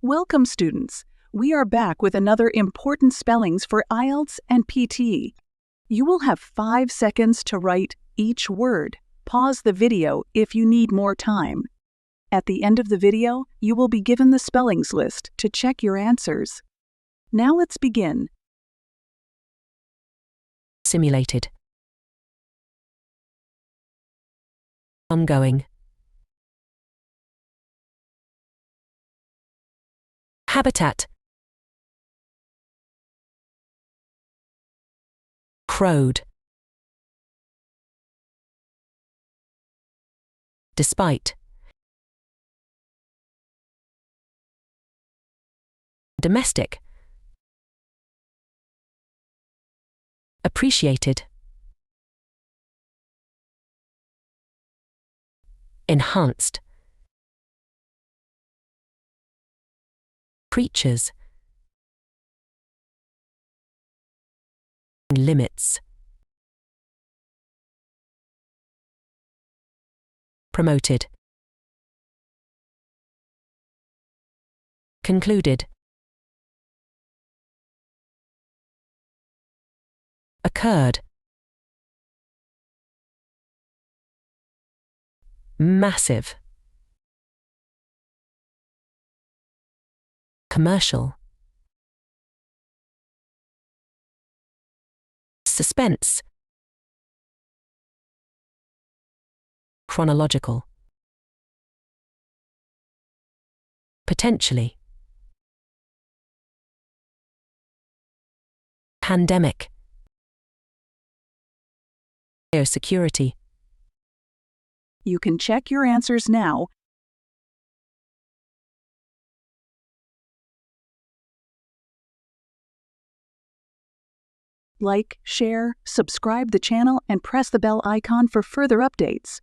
Welcome, students. We are back with another important spellings for IELTS and PT. You will have 5 seconds to write each word. Pause the video if you need more time. At the end of the video, you will be given the spellings list to check your answers. Now let's begin. Simulated. Ongoing. Habitat. Crowed. Despite. Domestic. Appreciated. Enhanced. Creatures. Limits. Promoted. Concluded. Occurred. Massive. Commercial. Suspense. Chronological. Potentially. Pandemic. Biosecurity. You can check your answers now. Like, share, subscribe the channel, and press the bell icon for further updates.